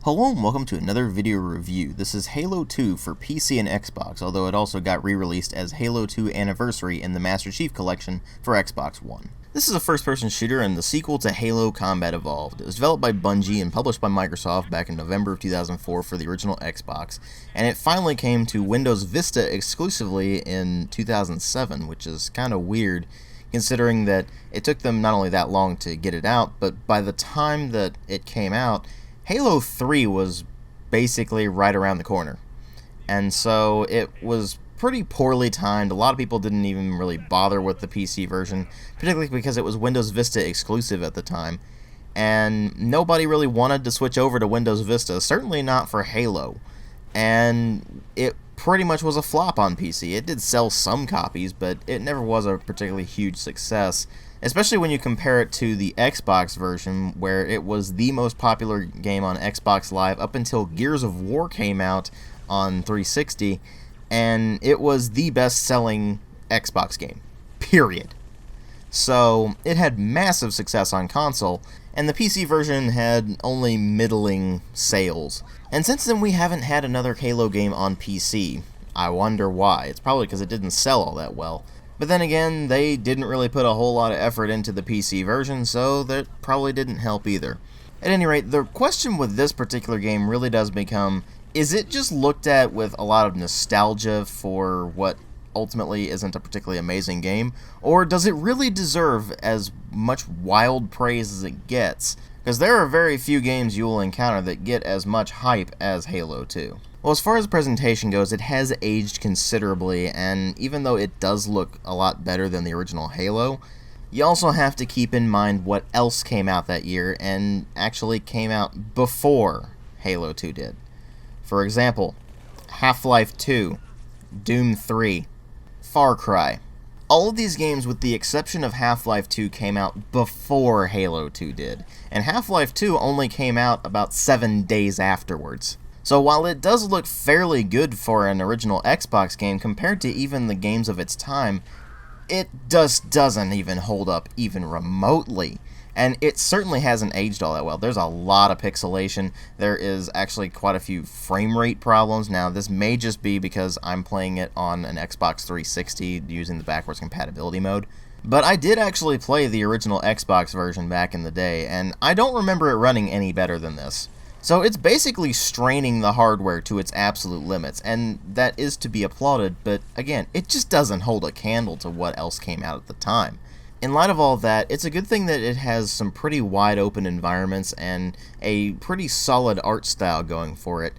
Hello and welcome to another video review. This is Halo 2 for PC and Xbox, although it also got re-released as Halo 2 Anniversary in the Master Chief Collection for Xbox One. This is a first-person shooter and the sequel to Halo Combat Evolved. It was developed by Bungie and published by Microsoft back in November of 2004 for the original Xbox, and it finally came to Windows Vista exclusively in 2007, which is kind of weird considering that it took them not only that long to get it out, but by the time that it came out, Halo 3 was basically right around the corner, and so it was pretty poorly timed. A lot of people didn't even really bother with the PC version, particularly because it was Windows Vista exclusive at the time, and nobody really wanted to switch over to Windows Vista, certainly not for Halo, and it pretty much was a flop on PC. It did sell some copies, but it never was a particularly huge success, especially when you compare it to the Xbox version, where it was the most popular game on Xbox Live up until Gears of War came out on 360, and it was the best-selling Xbox game, period. So it had massive success on console, and the PC version had only middling sales. And since then we haven't had another Halo game on PC. I wonder why. It's probably because it didn't sell all that well. But then again, they didn't really put a whole lot of effort into the PC version, so that probably didn't help either. At any rate, the question with this particular game really does become, is it just looked at with a lot of nostalgia for what ultimately isn't a particularly amazing game, or does it really deserve as much wild praise as it gets? Because there are very few games you will encounter that get as much hype as Halo 2. Well, as far as the presentation goes, it has aged considerably, and even though it does look a lot better than the original Halo, you also have to keep in mind what else came out that year, and actually came out before Halo 2 did. For example, Half-Life 2, Doom 3, Far Cry. All of these games, with the exception of Half-Life 2, came out before Halo 2 did, and Half-Life 2 only came out about 7 days afterwards. So while it does look fairly good for an original Xbox game compared to even the games of its time, it just doesn't even hold up even remotely. And it certainly hasn't aged all that well. There's a lot of pixelation. There is actually quite a few frame rate problems. Now, this may just be because I'm playing it on an Xbox 360 using the backwards compatibility mode. But I did actually play the original Xbox version back in the day, and I don't remember it running any better than this. So it's basically straining the hardware to its absolute limits, and that is to be applauded, but again, it just doesn't hold a candle to what else came out at the time. In light of all that, it's a good thing that it has some pretty wide open environments and a pretty solid art style going for it,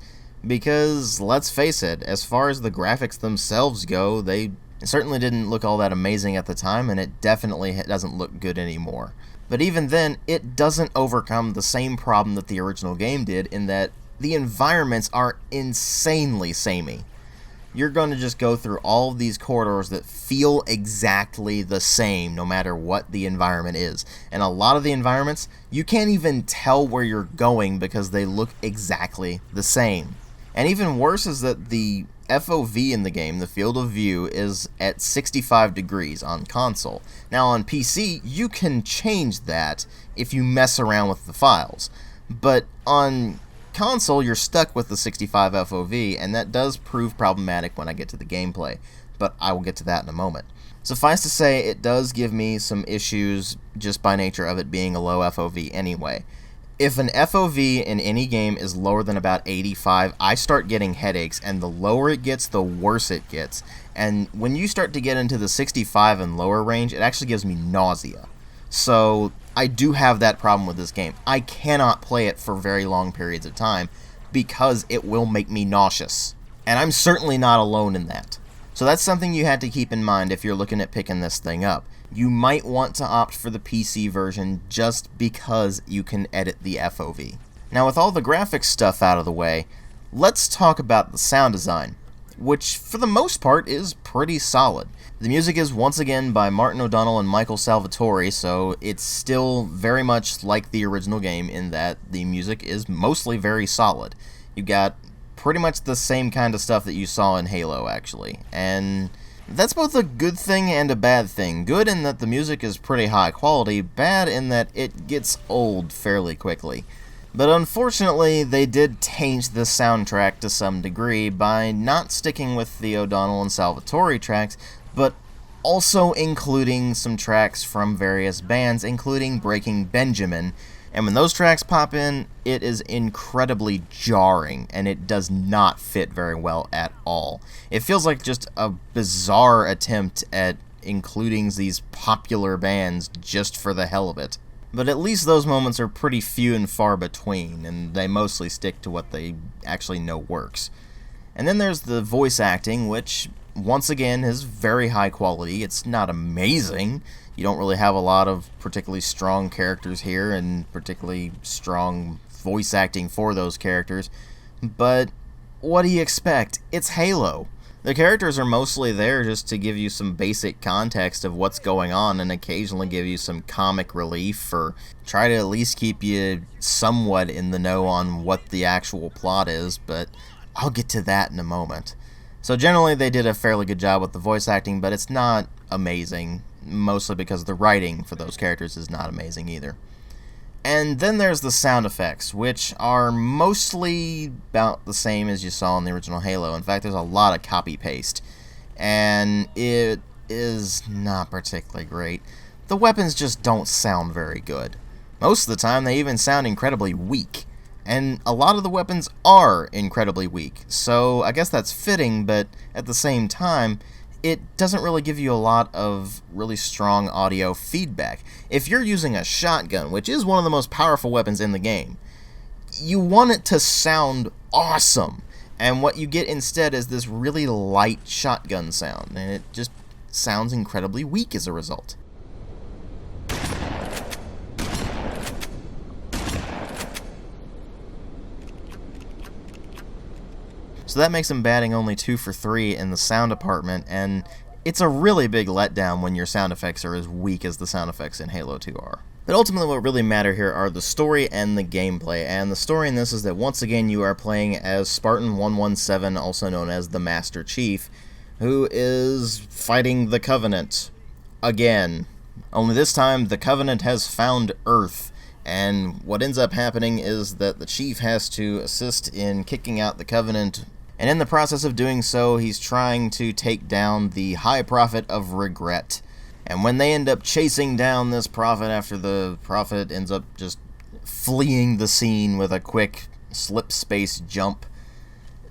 because let's face it, as far as the graphics themselves go, they certainly didn't look all that amazing at the time, and it definitely doesn't look good anymore. But even then, it doesn't overcome the same problem that the original game did, in that the environments are insanely samey. You're going to just go through all of these corridors that feel exactly the same no matter what the environment is. And a lot of the environments, you can't even tell where you're going because they look exactly the same. And even worse is that the FOV in the game, the field of view, is at 65 degrees on console. Now on PC, you can change that if you mess around with the files. But on console, you're stuck with the 65 FOV, and that does prove problematic when I get to the gameplay. But I will get to that in a moment. Suffice to say, it does give me some issues just by nature of it being a low FOV anyway. If an FOV in any game is lower than about 85, I start getting headaches, and the lower it gets, the worse it gets. And when you start to get into the 65 and lower range, it actually gives me nausea. So I do have that problem with this game. I cannot play it for very long periods of time because it will make me nauseous. And I'm certainly not alone in that. So that's something you had to keep in mind if you're looking at picking this thing up. You might want to opt for the PC version just because you can edit the FOV. Now, with all the graphics stuff out of the way, let's talk about the sound design, which for the most part is pretty solid. The music is once again by Martin O'Donnell and Michael Salvatore, so it's still very much like the original game in that the music is mostly very solid. You've got pretty much the same kind of stuff that you saw in Halo, actually, and that's both a good thing and a bad thing. Good in that the music is pretty high quality, bad in that it gets old fairly quickly. But unfortunately, they did taint the soundtrack to some degree by not sticking with the O'Donnell and Salvatore tracks, but also including some tracks from various bands, including Breaking Benjamin. And when those tracks pop in, it is incredibly jarring, and it does not fit very well at all. It feels like just a bizarre attempt at including these popular bands just for the hell of it. But at least those moments are pretty few and far between, and they mostly stick to what they actually know works. And then there's the voice acting, which, once again, is very high quality. It's not amazing. You don't really have a lot of particularly strong characters here, and particularly strong voice acting for those characters. But what do you expect? It's Halo. The characters are mostly there just to give you some basic context of what's going on and occasionally give you some comic relief or try to at least keep you somewhat in the know on what the actual plot is, but I'll get to that in a moment. So generally they did a fairly good job with the voice acting, but it's not amazing, mostly because the writing for those characters is not amazing either. And then there's the sound effects, which are mostly about the same as you saw in the original Halo. In fact, there's a lot of copy-paste, and it is not particularly great. The weapons just don't sound very good. Most of the time, they even sound incredibly weak, and a lot of the weapons are incredibly weak, so I guess that's fitting, but at the same time, it doesn't really give you a lot of really strong audio feedback. If you're using a shotgun, which is one of the most powerful weapons in the game, you want it to sound awesome. And what you get instead is this really light shotgun sound, and it just sounds incredibly weak as a result. So that makes him batting only 2 for 3 in the sound department, and it's a really big letdown when your sound effects are as weak as the sound effects in Halo 2 are. But ultimately what really matter here are the story and the gameplay, and the story in this is that once again you are playing as Spartan 117, also known as the Master Chief, who is fighting the Covenant again. Only this time the Covenant has found Earth, and what ends up happening is that the Chief has to assist in kicking out the Covenant. And in the process of doing so, he's trying to take down the High Prophet of Regret. And when they end up chasing down this prophet after the prophet ends up just fleeing the scene with a quick slip space jump,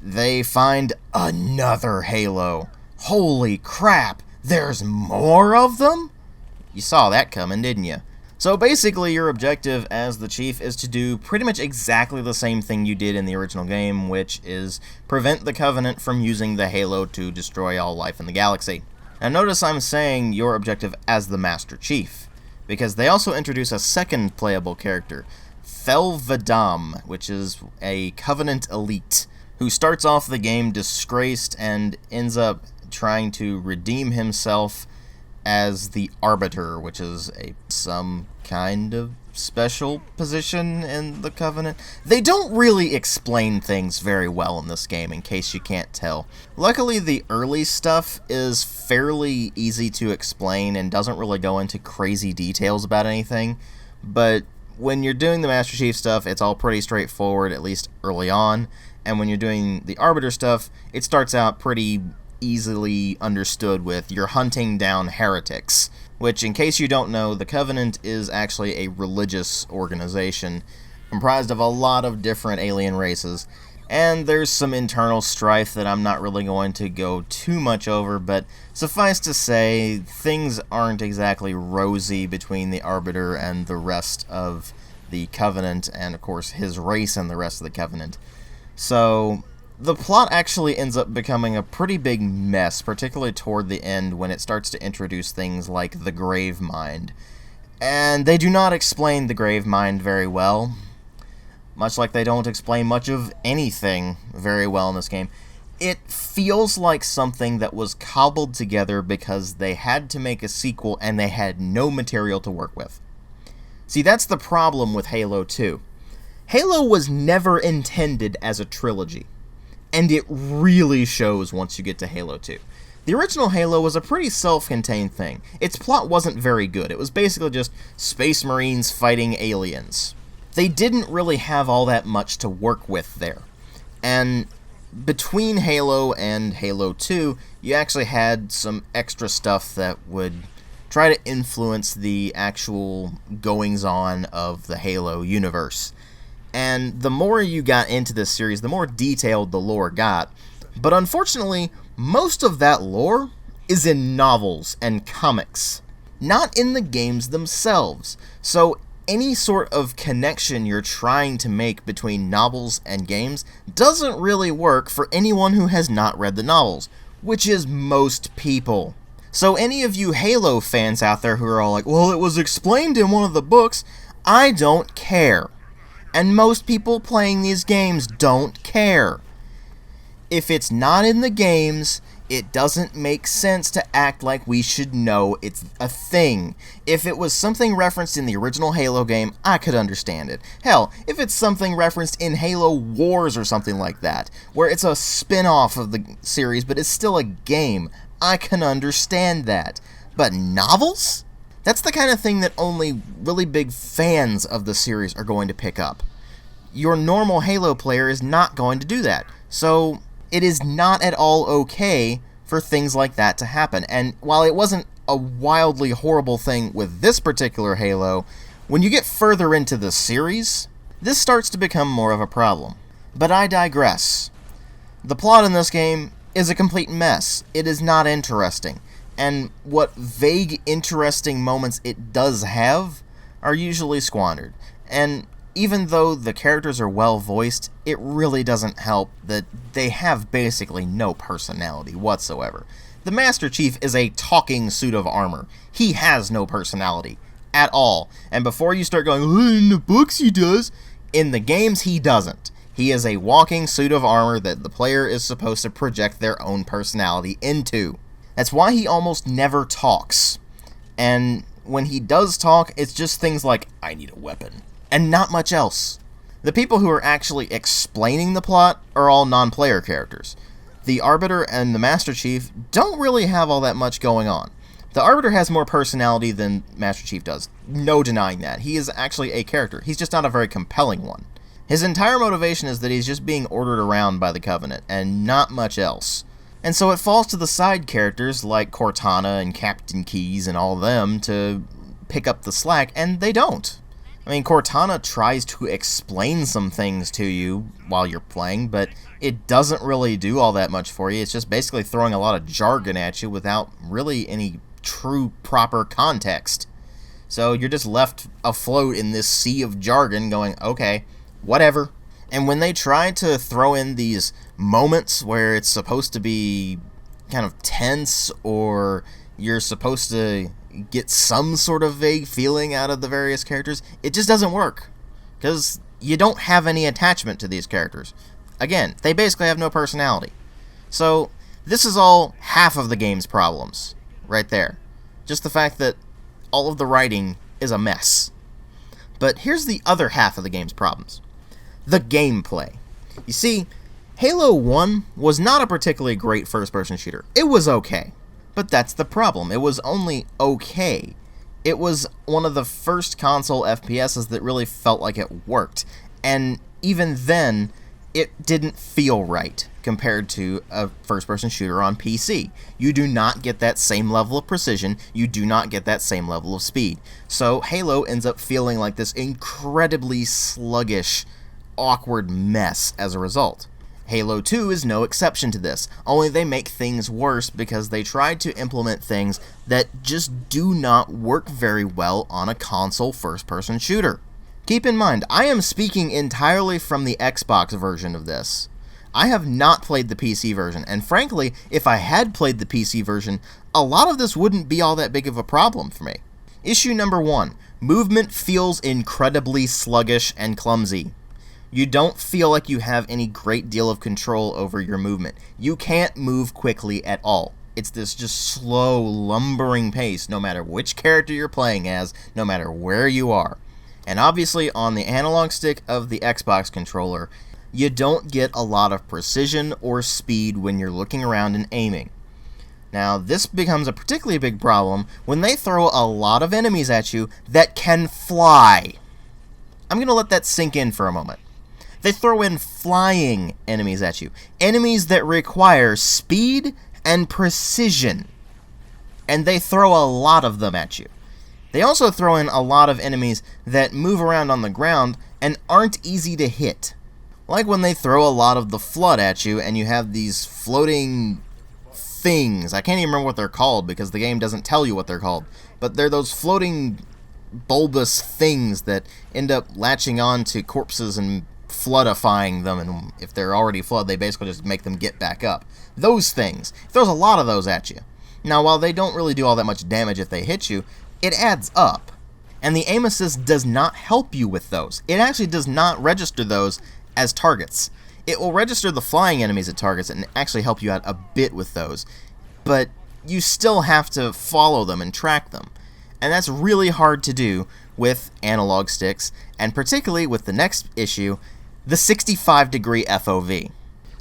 they find another Halo. Holy crap, there's more of them? You saw that coming, didn't you? So basically your objective as the Chief is to do pretty much exactly the same thing you did in the original game, which is prevent the Covenant from using the Halo to destroy all life in the galaxy. Now notice I'm saying your objective as the Master Chief, because they also introduce a second playable character, Fel Vadam, which is a Covenant elite, who starts off the game disgraced and ends up trying to redeem himself as the Arbiter, which is some kind of special position in the Covenant. They don't really explain things very well in this game, in case you can't tell. Luckily, the early stuff is fairly easy to explain and doesn't really go into crazy details about anything, but when you're doing the Master Chief stuff, it's all pretty straightforward, at least early on, and when you're doing the Arbiter stuff, it starts out pretty easily understood with you're hunting down heretics, which, in case you don't know, the Covenant is actually a religious organization comprised of a lot of different alien races, and there's some internal strife that I'm not really going to go too much over, but suffice to say, things aren't exactly rosy between the Arbiter and the rest of the Covenant, and of course his race and the rest of the Covenant. So the plot actually ends up becoming a pretty big mess, particularly toward the end when it starts to introduce things like the Grave Mind. And they do not explain the Grave Mind very well, much like they don't explain much of anything very well in this game. It feels like something that was cobbled together because they had to make a sequel and they had no material to work with. See, that's the problem with Halo 2. Halo was never intended as a trilogy, and it really shows once you get to Halo 2. The original Halo was a pretty self-contained thing. Its plot wasn't very good. It was basically just Space Marines fighting aliens. they didn't really have all that much to work with there. And between Halo and Halo 2, you actually had some extra stuff that would try to influence the actual goings-on of the Halo universe. And the more you got into this series, the more detailed the lore got. But unfortunately, most of that lore is in novels and comics, not in the games themselves. So any sort of connection you're trying to make between novels and games doesn't really work for anyone who has not read the novels, which is most people. So any of you Halo fans out there who are all like, well, it was explained in one of the books, I don't care. And most people playing these games don't care. If it's not in the games, it doesn't make sense to act like we should know it's a thing. If it was something referenced in the original Halo game, I could understand it. Hell, if it's something referenced in Halo Wars or something like that, where it's a spin-off of the series but it's still a game, I can understand that. But novels? That's the kind of thing that only really big fans of the series are going to pick up. Your normal Halo player is not going to do that. So it is not at all okay for things like that to happen. And while it wasn't a wildly horrible thing with this particular Halo, when you get further into the series, this starts to become more of a problem. But I digress. The plot in this game is a complete mess. It is not interesting. And what vague, interesting moments it does have are usually squandered. And even though the characters are well voiced, it really doesn't help that they have basically no personality whatsoever. The Master Chief is a talking suit of armor. He has no personality at all. And before you start going, oh, in the books he does, in the games he doesn't. He is a walking suit of armor that the player is supposed to project their own personality into. That's why he almost never talks. And when he does talk, it's just things like, I need a weapon, and not much else. The people who are actually explaining the plot are all non-player characters. The Arbiter and the Master Chief don't really have all that much going on. The Arbiter has more personality than Master Chief does. No denying that. He is actually a character. He's just not a very compelling one. His entire motivation is that he's just being ordered around by the Covenant, and not much else. And so it falls to the side characters like Cortana and Captain Keyes and all of them to pick up the slack, and they don't. I mean, Cortana tries to explain some things to you while you're playing, but it doesn't really do all that much for you. It's just basically throwing a lot of jargon at you without really any true, proper context. So you're just left afloat in this sea of jargon going, okay, whatever. And when they try to throw in these moments where it's supposed to be kind of tense, or you're supposed to get some sort of vague feeling out of the various characters, it just doesn't work. Because you don't have any attachment to these characters. Again, they basically have no personality. So this is all half of the game's problems, right there. Just the fact that all of the writing is a mess. But here's the other half of the game's problems. The gameplay. You see, Halo 1 was not a particularly great first-person shooter. It was okay. But that's the problem. It was only okay. It was one of the first console FPSs that really felt like it worked. And even then, it didn't feel right compared to a first-person shooter on PC. You do not get that same level of precision. You do not get that same level of speed. So Halo ends up feeling like this incredibly sluggish, awkward mess as a result. Halo 2 is no exception to this, only they make things worse because they tried to implement things that just do not work very well on a console first-person shooter. Keep in mind, I am speaking entirely from the Xbox version of this. I have not played the PC version, and frankly, if I had played the PC version, a lot of this wouldn't be all that big of a problem for me. Issue number 1. Movement feels incredibly sluggish and clumsy. You don't feel like you have any great deal of control over your movement. You can't move quickly at all. It's this just slow, lumbering pace, no matter which character you're playing as, no matter where you are. And obviously, on the analog stick of the Xbox controller, you don't get a lot of precision or speed when you're looking around and aiming. Now, this becomes a particularly big problem when they throw a lot of enemies at you that can fly. I'm going to let that sink in for a moment. They throw in flying enemies at you. Enemies that require speed and precision. And they throw a lot of them at you. They also throw in a lot of enemies that move around on the ground and aren't easy to hit. Like when they throw a lot of the flood at you and you have these floating things. I can't even remember what they're called because the game doesn't tell you what they're called. But they're those floating bulbous things that end up latching on to corpses and floodifying them, and if they're already flood, they basically just make them get back up. Those things. There's a lot of those at you. Now, while they don't really do all that much damage if they hit you, it adds up. And the aim assist does not help you with those. It actually does not register those as targets. It will register the flying enemies as targets and actually help you out a bit with those. But you still have to follow them and track them. And that's really hard to do with analog sticks, and particularly with the next issue, the 65-degree FOV.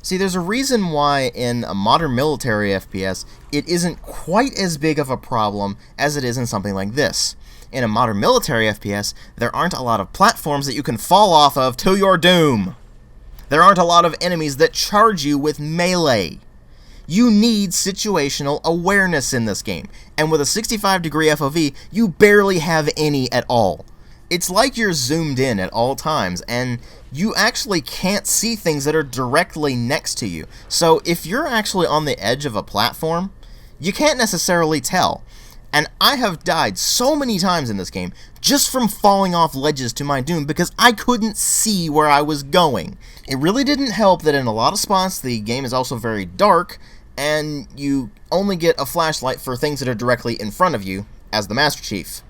See, there's a reason why in a modern military FPS, it isn't quite as big of a problem as it is in something like this. In a modern military FPS, there aren't a lot of platforms that you can fall off of to your doom. There aren't a lot of enemies that charge you with melee. You need situational awareness in this game, and with a 65-degree FOV, you barely have any at all. It's like you're zoomed in at all times, and you actually can't see things that are directly next to you. So if you're actually on the edge of a platform, you can't necessarily tell. And I have died so many times in this game just from falling off ledges to my doom because I couldn't see where I was going. It really didn't help that in a lot of spots the game is also very dark, and you only get a flashlight for things that are directly in front of you as the Master Chief.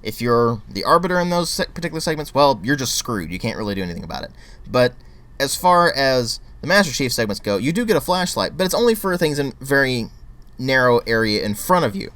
If you're the Arbiter in those particular segments, well, you're just screwed. You can't really do anything about it. But as far as the Master Chief segments go, you do get a flashlight, but it's only for things in very narrow area in front of you.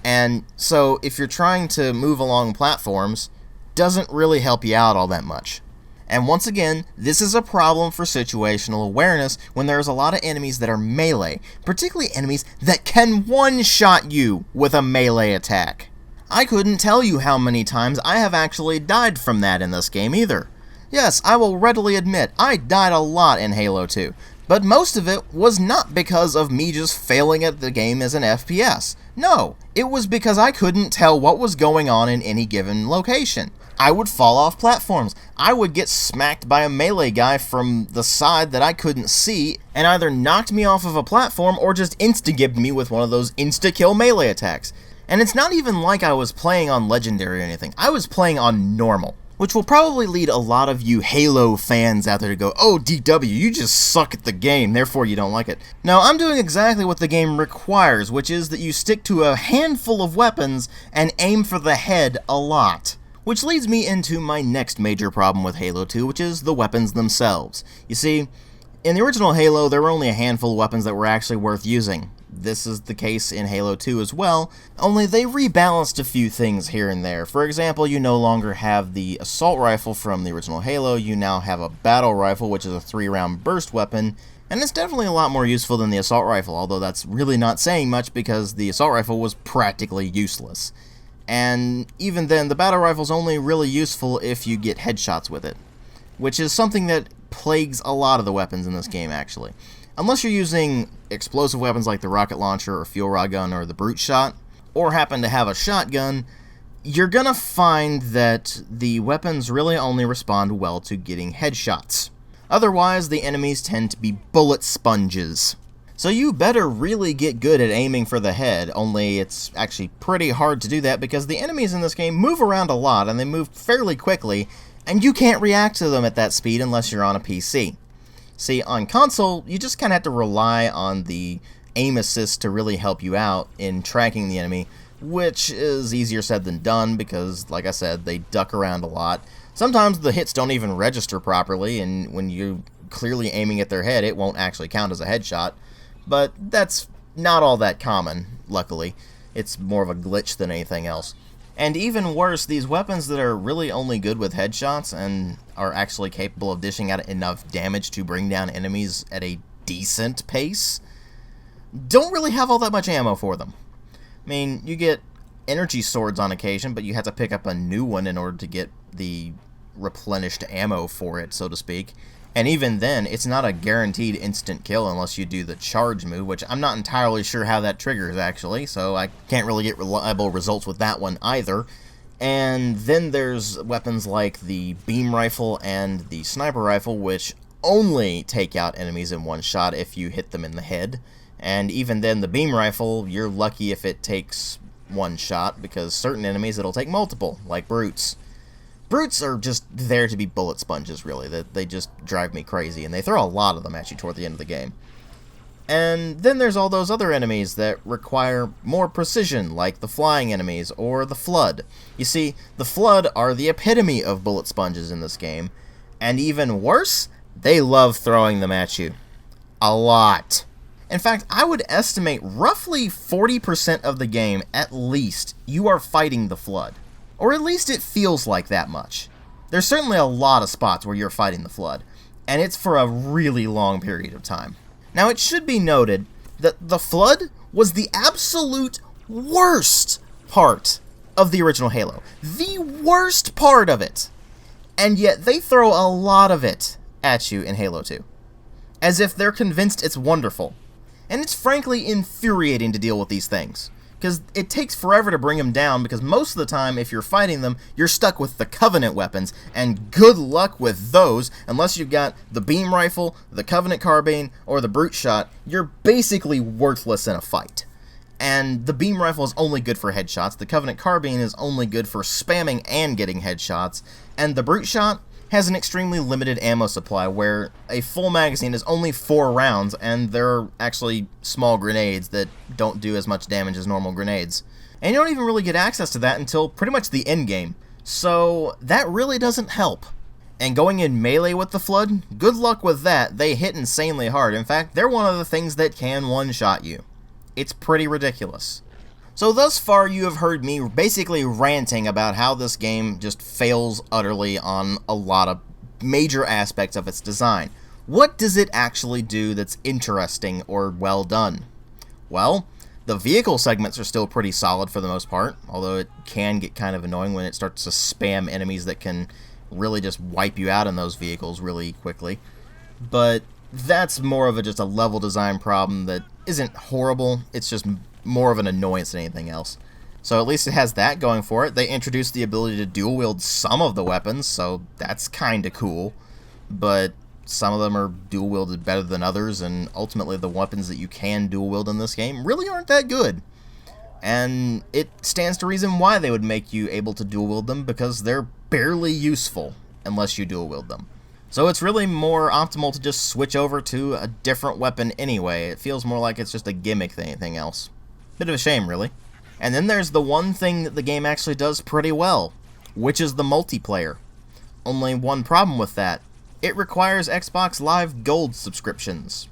And so if you're trying to move along platforms, doesn't really help you out all that much. And once again, this is a problem for situational awareness when there's a lot of enemies that are melee, particularly enemies that can one-shot you with a melee attack. I couldn't tell you how many times I have actually died from that in this game either. Yes, I will readily admit, I died a lot in Halo 2, but most of it was not because of me just failing at the game as an FPS. No, it was because I couldn't tell what was going on in any given location. I would fall off platforms. I would get smacked by a melee guy from the side that I couldn't see, and either knocked me off of a platform or just insta-gibbed me with one of those insta-kill melee attacks. And it's not even like I was playing on Legendary or anything. I was playing on Normal, which will probably lead a lot of you Halo fans out there to go, "Oh, DW, you just suck at the game, therefore you don't like it." No, I'm doing exactly what the game requires, which is that you stick to a handful of weapons and aim for the head a lot. Which leads me into my next major problem with Halo 2, which is the weapons themselves. You see, in the original Halo, there were only a handful of weapons that were actually worth using. This is the case in Halo 2 as well, only they rebalanced a few things here and there. For example, you no longer have the assault rifle from the original Halo, you now have a battle rifle, which is a 3-round burst weapon, and it's definitely a lot more useful than the assault rifle, although that's really not saying much because the assault rifle was practically useless. And even then, the battle rifle's only really useful if you get headshots with it, which is something that plagues a lot of the weapons in this game, actually. Unless you're using explosive weapons like the rocket launcher or fuel rod gun or the brute shot, or happen to have a shotgun, you're gonna find that the weapons really only respond well to getting headshots. Otherwise, the enemies tend to be bullet sponges. So you better really get good at aiming for the head, only it's actually pretty hard to do that because the enemies in this game move around a lot and they move fairly quickly, and you can't react to them at that speed unless you're on a PC. See, on console, you just kind of have to rely on the aim assist to really help you out in tracking the enemy, which is easier said than done because, like I said, they duck around a lot. Sometimes the hits don't even register properly, and when you're clearly aiming at their head, it won't actually count as a headshot. But that's not all that common, luckily. It's more of a glitch than anything else. And even worse, these weapons that are really only good with headshots and are actually capable of dishing out enough damage to bring down enemies at a decent pace, don't really have all that much ammo for them. I mean, you get energy swords on occasion, but you have to pick up a new one in order to get the replenished ammo for it, so to speak. And even then, it's not a guaranteed instant kill unless you do the charge move, which I'm not entirely sure how that triggers, actually, so I can't really get reliable results with that one either. And then there's weapons like the beam rifle and the sniper rifle, which only take out enemies in one shot if you hit them in the head. And even then, the beam rifle, you're lucky if it takes one shot, because certain enemies it'll take multiple, like brutes. Brutes are just there to be bullet sponges, really. They just drive me crazy, and they throw a lot of them at you toward the end of the game. And then there's all those other enemies that require more precision, like the flying enemies or the Flood. You see, the Flood are the epitome of bullet sponges in this game, and even worse, they love throwing them at you. A lot. In fact, I would estimate roughly 40% of the game, at least, you are fighting the Flood. Or at least it feels like that much. There's certainly a lot of spots where you're fighting the Flood, and it's for a really long period of time. Now, it should be noted that the Flood was the absolute worst part of the original Halo. The worst part of it. And yet they throw a lot of it at you in Halo 2. As if they're convinced it's wonderful. And it's frankly infuriating to deal with these things, because it takes forever to bring them down, because most of the time, if you're fighting them, you're stuck with the Covenant weapons, and good luck with those. Unless you've got the beam rifle, the Covenant carbine, or the brute shot, you're basically worthless in a fight. And the beam rifle is only good for headshots, the Covenant carbine is only good for spamming and getting headshots, and the brute shot has an extremely limited ammo supply, where a full magazine is only 4 rounds, and there are actually small grenades that don't do as much damage as normal grenades. And you don't even really get access to that until pretty much the end game, so that really doesn't help. And going in melee with the Flood, good luck with that. They hit insanely hard. In fact, they're one of the things that can one-shot you. It's pretty ridiculous. So thus far, you have heard me basically ranting about how this game just fails utterly on a lot of major aspects of its design. What does it actually do that's interesting or well done? Well, the vehicle segments are still pretty solid for the most part, although it can get kind of annoying when it starts to spam enemies that can really just wipe you out in those vehicles really quickly. But that's more of just a level design problem that isn't horrible, it's just more of an annoyance than anything else. So at least it has that going for it. They introduced the ability to dual wield some of the weapons, so that's kinda cool. But some of them are dual wielded better than others, and ultimately the weapons that you can dual wield in this game really aren't that good. And it stands to reason why they would make you able to dual wield them, because they're barely useful unless you dual wield them. So it's really more optimal to just switch over to a different weapon anyway. It feels more like it's just a gimmick than anything else. Bit of a shame, really. And then there's the one thing that the game actually does pretty well, which is the multiplayer. Only one problem with that. It requires Xbox Live Gold subscriptions,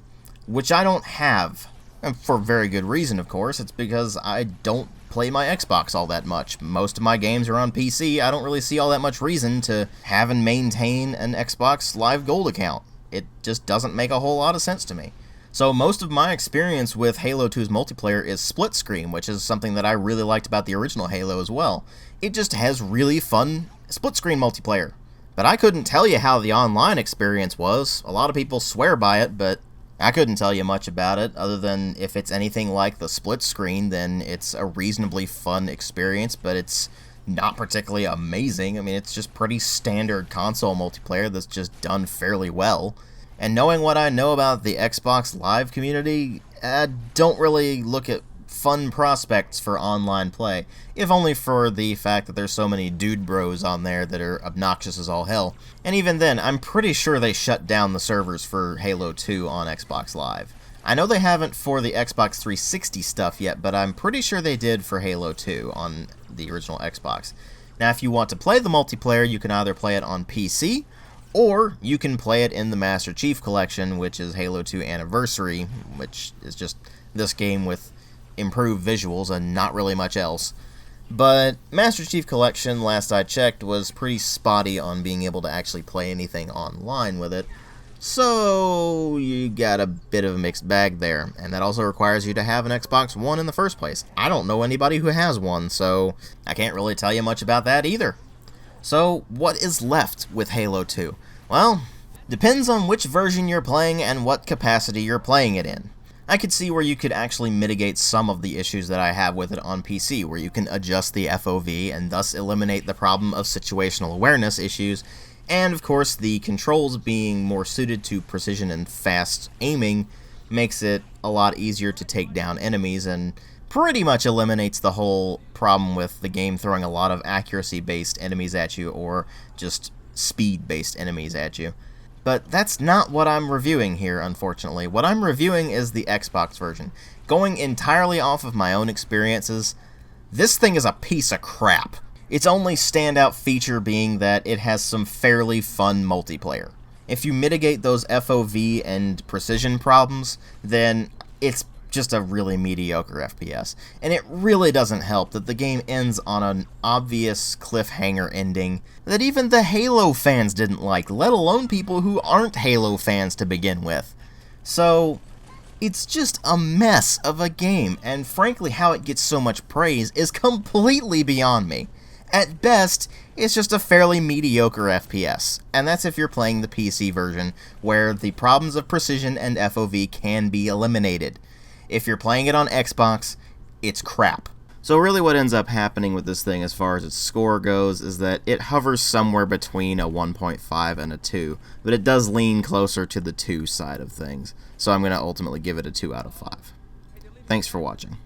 which I don't have. And for very good reason, of course. It's because I don't play my Xbox all that much. Most of my games are on PC. I don't really see all that much reason to have and maintain an Xbox Live Gold account. It just doesn't make a whole lot of sense to me. So most of my experience with Halo 2's multiplayer is split screen, which is something that I really liked about the original Halo as well. It just has really fun split screen multiplayer. But I couldn't tell you how the online experience was. A lot of people swear by it, but I couldn't tell you much about it, other than if it's anything like the split screen, then it's a reasonably fun experience, but it's not particularly amazing. I mean, it's just pretty standard console multiplayer that's just done fairly well. And knowing what I know about the Xbox Live community, I don't really look at fun prospects for online play, if only for the fact that there's so many dude bros on there that are obnoxious as all hell. And even then, I'm pretty sure they shut down the servers for Halo 2 on Xbox Live. I know they haven't for the Xbox 360 stuff yet, but I'm pretty sure they did for Halo 2 on the original Xbox. Now, if you want to play the multiplayer, you can either play it on PC, or you can play it in the Master Chief Collection, which is Halo 2 Anniversary, which is just this game with improved visuals and not really much else. But Master Chief Collection, last I checked, was pretty spotty on being able to actually play anything online with it. So you got a bit of a mixed bag there, and that also requires you to have an Xbox One in the first place. I don't know anybody who has one, so I can't really tell you much about that either. So, what is left with Halo 2? Well, depends on which version you're playing and what capacity you're playing it in. I could see where you could actually mitigate some of the issues that I have with it on PC, where you can adjust the FOV and thus eliminate the problem of situational awareness issues, and of course the controls being more suited to precision and fast aiming makes it a lot easier to take down enemies and pretty much eliminates the whole problem with the game throwing a lot of accuracy-based enemies at you or just speed-based enemies at you. But that's not what I'm reviewing here, unfortunately. What I'm reviewing is the Xbox version. Going entirely off of my own experiences, this thing is a piece of crap. Its only standout feature being that it has some fairly fun multiplayer. If you mitigate those FOV and precision problems, then it's just a really mediocre FPS. And it really doesn't help that the game ends on an obvious cliffhanger ending that even the Halo fans didn't like, let alone people who aren't Halo fans to begin with. So, it's just a mess of a game, and frankly how it gets so much praise is completely beyond me. At best, it's just a fairly mediocre FPS, and that's if you're playing the PC version, where the problems of precision and FOV can be eliminated. If you're playing it on Xbox, it's crap. So really what ends up happening with this thing as far as its score goes is that it hovers somewhere between a 1.5 and a 2, but it does lean closer to the 2 side of things. So I'm going to ultimately give it a 2 out of 5. Thanks for watching.